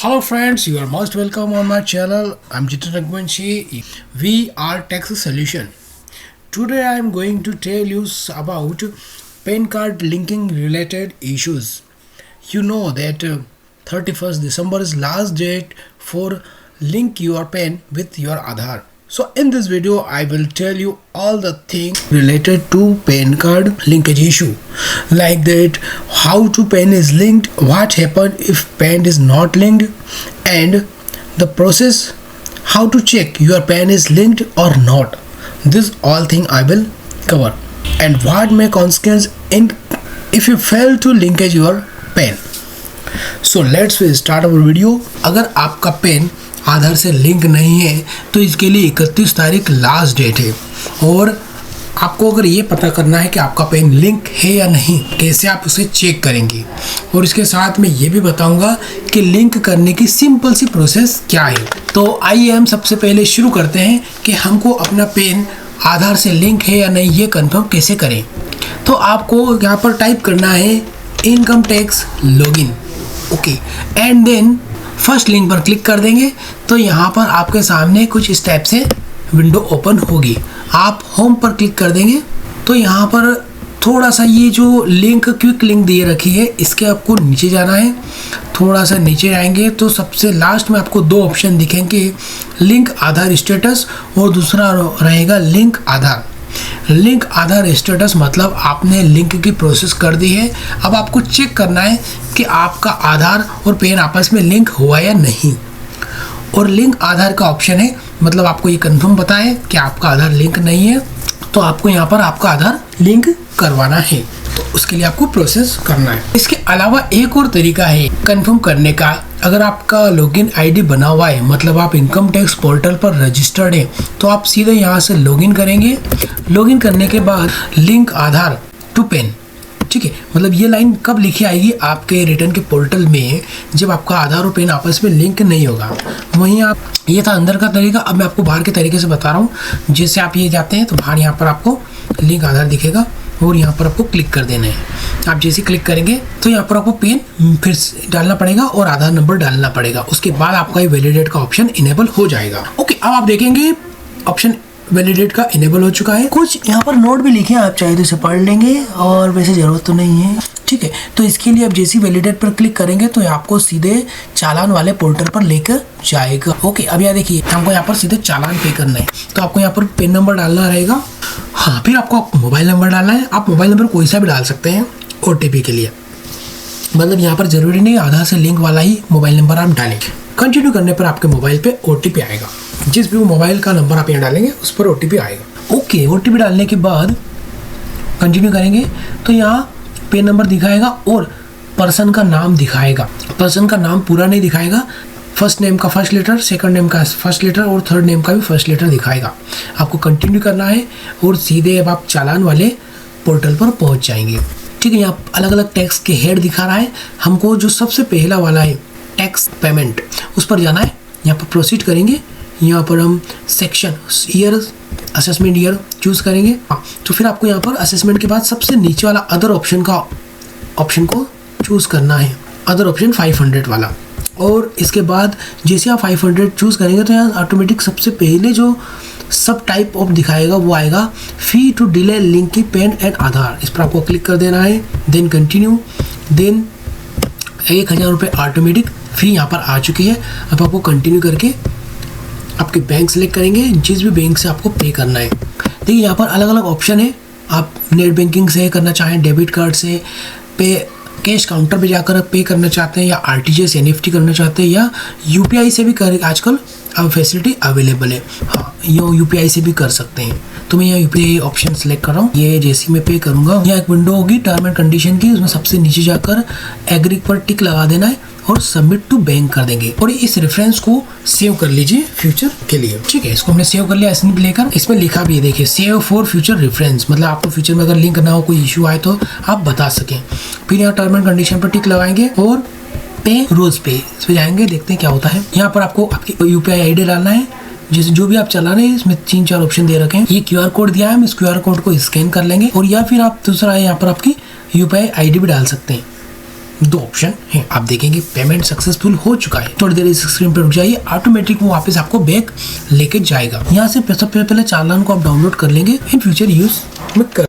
Hello friends, you are most welcome on my channel. I'm Jitan Raghuvanshi. We are Tax Solution. Today I am going to tell you about PAN card linking related issues. You know that 31st December is last date for link your PAN with your Aadhaar. So in this video I will tell you all the things related to PAN card linkage issue, like that how to PAN is linked, what happens if PAN is not linked, and the process how to check your PAN is linked or not. This all thing I will cover, and what may consequence in if you fail to linkage your PAN. So let's start our video. अगर आपका PAN आधार से link नहीं है तो इसके लिए 31 तारीख last date है, और आपको अगर ये पता करना है कि आपका PAN लिंक है या नहीं, कैसे आप उसे चेक करेंगे, और इसके साथ मैं ये भी बताऊंगा कि लिंक करने की सिंपल सी प्रोसेस क्या है। तो आइए हम सबसे पहले शुरू करते हैं कि हमको अपना PAN आधार से लिंक है या नहीं ये कंफर्म कैसे करें। तो आपको यहाँ पर टाइप करना है income tax login, okay, and then first link पर क्लिक कर देंगे तो यहाँ पर आपके सामने कुछ इस टाइप से विंडो ओपन होगी। आप होम पर क्लिक कर देंगे तो यहाँ पर थोड़ा सा ये जो लिंक क्विक लिंक दिए रखी है इसके आपको नीचे जाना है। थोड़ा सा नीचे आएंगे तो सबसे लास्ट में आपको दो ऑप्शन दिखेंगे, लिंक आधार स्टेटस और दूसरा रहेगा लिंक आधार। लिंक आधार स्टेटस मतलब आपने लिंक की प्रोसेस कर दी है, अब आपको चेक करना है कि आपका आधार और PAN आपस में लिंक हुआ या नहीं। और लिंक आधार का ऑप्शन है मतलब आपको ये कंफर्म पता है कि आपका आधार लिंक नहीं है, तो आपको यहाँ पर आपका आधार लिंक करवाना है, तो उसके लिए आपको प्रोसेस करना है। इसके अलावा एक और तरीका है कंफर्म करने का। अगर आपका लॉगिन आईडी बना हुआ है मतलब आप इनकम टैक्स पोर्टल पर रजिस्टर्ड है तो आप सीधे यहाँ से लॉगिन करेंगे। लॉगिन करने के बाद लिंक आधार टू PAN, ठीक है, मतलब ये लाइन कब लिखी आएगी आपके रिटर्न के पोर्टल में, जब आपका आधार और PAN आपस में लिंक नहीं होगा। वहीं आप, ये था अंदर का तरीका, अब मैं आपको बाहर के तरीके से बता रहा हूँ। जैसे आप ये जाते हैं तो बाहर यहाँ पर आपको लिंक आधार दिखेगा और यहाँ पर आपको क्लिक कर देना है। आप जैसे क्लिक करेंगे तो यहाँ पर आपको PAN फिर डालना पड़ेगा और आधार नंबर डालना पड़ेगा। उसके बाद आपका ये वैलिडेट का ऑप्शन इनेबल हो जाएगा। ओके, अब आप देखेंगे ऑप्शन वैलिडेट का इनेबल हो चुका है। कुछ यहाँ पर नोट भी लिखे हैं, आप चाहे तो इसे पढ़ लेंगे और वैसे ज़रूरत तो नहीं है, ठीक है। तो इसके लिए आप जैसे वैलिडेट पर क्लिक करेंगे तो आपको सीधे चालान वाले पोर्टल पर लेकर जाएगा। ओके, अब यहाँ देखिए हमको यहाँ पर सीधे चालान पे करना है, तो आपको यहाँ पर PAN नंबर डालना रहेगा। हाँ, फिर आपको मोबाइल नंबर डालना है। आप मोबाइल नंबर कोई सा भी डाल सकते हैं OTP के लिए, मतलब यहाँ पर ज़रूरी नहीं आधार से लिंक वाला ही मोबाइल नंबर आप डालेंगे। कंटिन्यू करने पर आपके मोबाइल पे OTP आएगा, जिस भी मोबाइल का नंबर आप यहाँ डालेंगे उस पर OTP आएगा। ओके, OTP डालने के बाद कंटिन्यू करेंगे तो यहाँ PAN नंबर दिखाएगा और पर्सन का नाम दिखाएगा। पर्सन का नाम पूरा नहीं दिखाएगा, फर्स्ट नेम का फर्स्ट लेटर, सेकंड नेम का फर्स्ट लेटर और थर्ड नेम का भी फर्स्ट लेटर दिखाएगा। आपको कंटिन्यू करना है और सीधे अब आप चालान वाले पोर्टल पर पहुँच जाएंगे, ठीक है। यहाँ अलग अलग टैक्स के हेड दिखा रहा है, हमको जो सबसे पहला वाला है टैक्स पेमेंट उस पर जाना है। यहाँ पर प्रोसीड करेंगे, यहाँ पर हम section year assessment year choose करेंगे। हाँ, तो फिर आपको यहाँ पर असेसमेंट के बाद सबसे नीचे वाला अदर ऑप्शन को चूज़ करना है, अदर ऑप्शन 500 वाला। और इसके बाद जैसे आप 500 चूज़ करेंगे तो यहाँ ऑटोमेटिक सबसे पहले जो सब टाइप ऑफ दिखाएगा वो आएगा fee to delay linking PAN and Aadhaar. इस पर आपको क्लिक कर देना है, देन कंटिन्यू, देन 1000 रुपये ऑटोमेटिक फी यहाँ पर आ चुकी है। अब आपको कंटिन्यू करके आपके बैंक सेलेक्ट करेंगे, जिस भी बैंक से आपको पे करना है। देखिए यहाँ पर अलग अलग ऑप्शन है, आप नेट बैंकिंग से करना चाहें, डेबिट कार्ड से पे, कैश काउंटर पे जाकर पे करना चाहते हैं, या RTGS NEFT करना चाहते हैं, या UPI से भी कर, आजकल अब फैसिलिटी अवेलेबल है। हाँ, ये UPI से भी कर सकते हैं। तो मैं यहाँ UPI ऑप्शन सेलेक्ट कर रहा हूँ। ये जैसे मैं पे करूँगा यहाँ एक विंडो होगी टर्म एंड कंडीशन की, उसमें सबसे नीचे जाकर एग्री पर टिक लगा देना है और सबमिट टू बैंक कर देंगे। और इस रेफरेंस को सेव कर लीजिए फ्यूचर के लिए, ठीक है। इसको हमने सेव कर लिया स्निप लेकर। इसमें लिखा भी है, देखिए सेव फॉर फ्यूचर रेफरेंस, मतलब आपको फ्यूचर में अगर लिंक ना हो, कोई इशू आए तो आप बता सकें। फिर यहाँ टर्म एंड कंडीशन पर टिक लगाएंगे और पे रोज पे इस पर जाएंगे, देखते हैं क्या होता है। यहाँ पर आपको आपकी UPI ID डालना है, जैसे जो भी आप चला रहे हैं इसमें 3-4 ऑप्शन दे रखे हैं। ये QR कोड दिया है, हम इस QR कोड को स्कैन कर लेंगे, और या फिर आप दूसरा यहाँ पर आपकी UPI ID भी डाल सकते हैं। दो ऑप्शन है। आप देखेंगे पेमेंट सक्सेसफुल हो चुका है, थोड़ी देर इस स्क्रीन पर रुक जाइए, ऑटोमेटिक वो वापस आपको बैक लेके जाएगा। यहाँ से सबसे पहले चालान को आप डाउनलोड कर लेंगे, इन फ्यूचर यूज में कर